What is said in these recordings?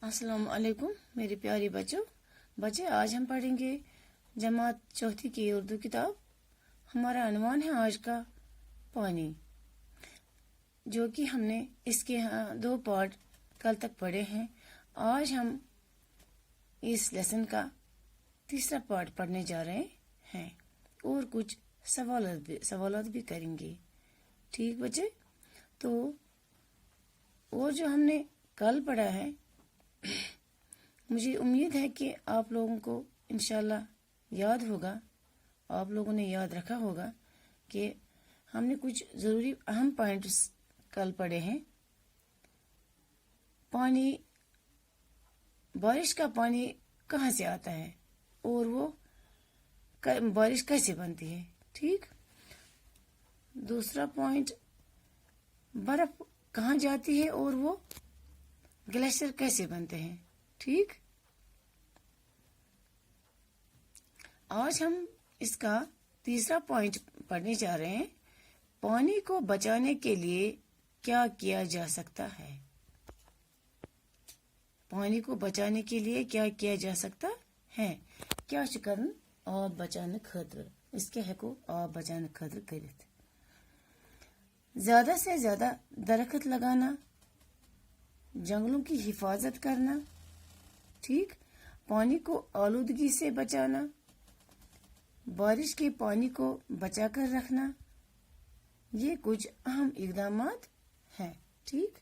अस्सलाम वालेकुम मेरे प्यारे बच्चे आज हम पढ़ेंगे जमात चौथी की उर्दू किताब। हमारा अनुमान है आज का पानी, जो कि हमने इसके 2 पार्ट कल तक पढ़े हैं। आज हम इस लेसन का तीसरा पार्ट पढ़ने जा रहे हैं और कुछ सवालात भी करेंगे। ठीक बच्चे, तो और जो हमने कल पढ़ा है, मुझे उम्मीद है कि आप लोगों को इंशाल्लाह याद होगा, आप लोगों ने याद रखा होगा कि हमने कुछ ज़रूरी अहम पॉइंट्स कल पढ़े हैं। पानी, बारिश का पानी कहाँ से आता है और वो बारिश कैसे बनती है। ठीक। दूसरा पॉइंट, बर्फ कहाँ जाती है और वो ग्लेशियर कैसे बनते हैं। ठीक। आज हम इसका तीसरा पॉइंट पढ़ने जा रहे हैं। पानी को बचाने के लिए क्या किया जा सकता है। पानी को बचाने के लिए क्या किया जा सकता है। क्या करन आब बचाने खतर, इसके हको आब बचाने खतर करित। ज्यादा से ज्यादा दरख्त लगाना, जंगलों की हिफाजत करना। ठीक। पानी को आलूदगी से बचाना, बारिश के पानी को बचाकर रखना, ये कुछ अहम इक़दामात हैं। ठीक।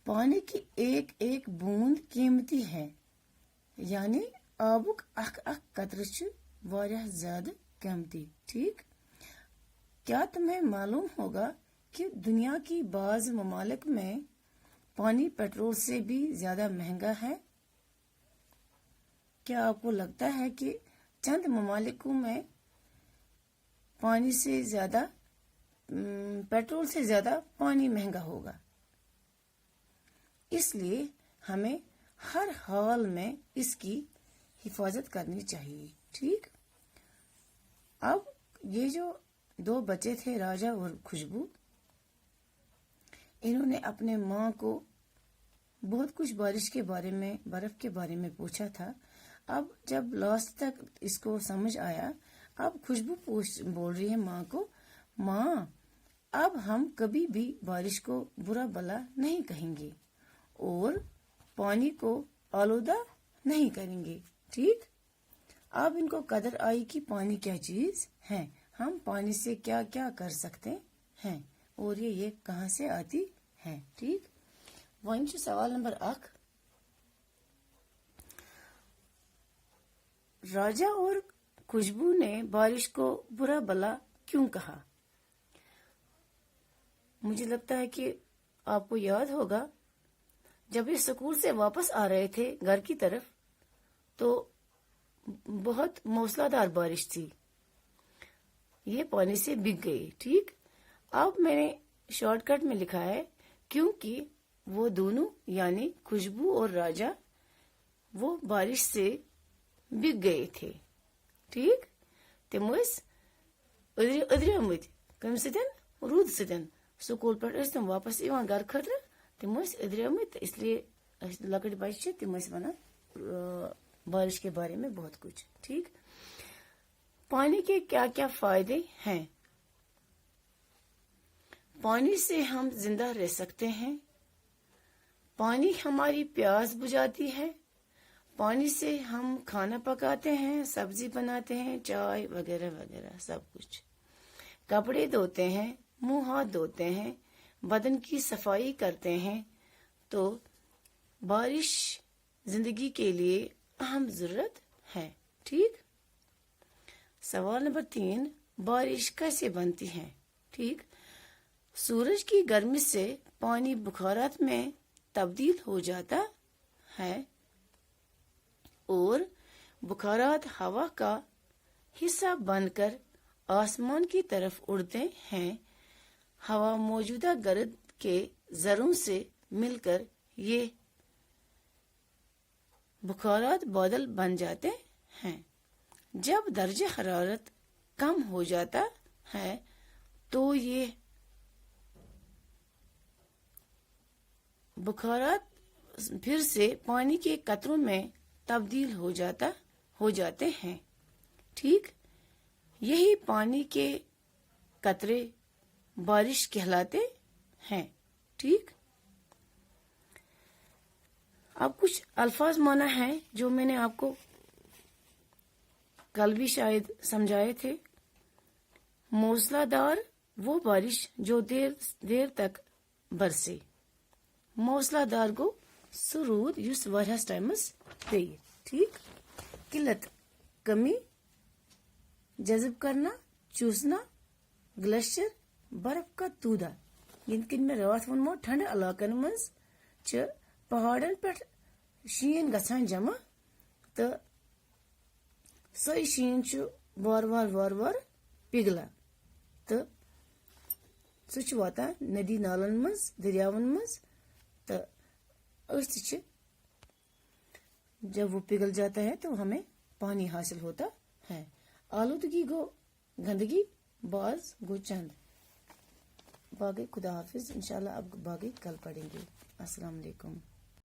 पानी की एक एक बूंद कीमती है, यानी आबुक अख अख कतरे वारियाह ज्यादा कीमती। ठीक। क्या तुम्हें मालूम होगा कि दुनिया की बाज ममालिक में पानी पेट्रोल से भी ज्यादा महंगा है। क्या आपको लगता है कि चंद ममालिकों में पानी से ज्यादा पेट्रोल से ज्यादा पानी महंगा होगा। इसलिए हमें हर हाल में इसकी हिफाजत करनी चाहिए। ठीक। अब ये जो 2 बच्चे थे, राजा और खुशबू, इन्होंने अपने माँ को बहुत कुछ बारिश के बारे में, बर्फ के बारे में पूछा था। अब जब लास्ट तक इसको समझ आया, अब खुशबू बोल रही है माँ को, माँ अब हम कभी भी बारिश को बुरा भला नहीं कहेंगे और पानी को आलूदा नहीं करेंगे। ठीक। अब इनको कदर आई कि पानी क्या चीज है, हम पानी से क्या क्या कर सकते हैं और ये कहाँ से आती है। ठीक। वहीं सवाल नंबर 1, राजा और खुशबू ने बारिश को बुरा भला क्यों कहा। मुझे लगता है कि आपको याद होगा, जब ये स्कूल से वापस आ रहे थे घर की तरफ, तो बहुत मूसलाधार बारिश थी, ये पानी से भीग गई। ठीक। अब मैंने शॉर्टकट में लिखा है क्योंकि वो दोनों यानी खुशबू और राजा वो बारिश से भीग गए थे। ठीक। तम अद्रियमत कम रूद सतन स्कूल पे तम वापस घर खतर तम अद्रियमत, इसलिए लकड़ बच्चे तम वन बारिश के बारे में बहुत कुछ। ठीक। पानी के क्या क्या फायदे हैं। पानी से हम जिंदा रह सकते हैं, पानी हमारी प्यास बुझाती है, पानी से हम खाना पकाते हैं, सब्जी बनाते हैं, चाय वगैरह वगैरह सब कुछ, कपड़े धोते हैं, मुंह हाथ धोते हैं, बदन की सफाई करते हैं। तो बारिश जिंदगी के लिए अहम जरूरत है। ठीक। सवाल नंबर 3, बारिश कैसे बनती है। ठीक। सूरज की गर्मी से पानी बुखारात में तब्दील हो जाता है और बुखारात हवा का हिस्सा बनकर आसमान की तरफ उड़ते हैं। हवा मौजूदा गर्द के जरों से मिलकर ये बुखारात बादल बन जाते हैं। जब दर्जे हरारत कम हो जाता है तो ये बुखारात फिर से पानी के कतरों में तब्दील हो जाते हैं। ठीक, यही पानी के कतरे बारिश कहलाते हैं। ठीक, अब कुछ अल्फाज माना है जो मैंने आपको कल भी शायद समझाए थे। मौसलाधार वो बारिश जो देर तक बरसे। मौसलाधार गो सु रूद युस वारियाहस टाइमस पेय। ठीक, किल्लत कमी, जज़ब करना, चूसना, ग्लेशियर बर्फ का तूदा। यिन में रात वोनमो ठंड इलाकन मज च पहाड़न पे शीन गसान जमा तो सही शीन च वार वार पिघला तो सह वातान नदी नालन मज दरियावन मज तो जब वो पिघल जाता है तो हमें पानी हासिल होता है। आलूदगी गो गंदगी, बाज गो चंद। बाकी खुदा हाफिज, इंशाल्लाह अब बाकी कल पढ़ेंगे। अस्सलाम वालेकुम।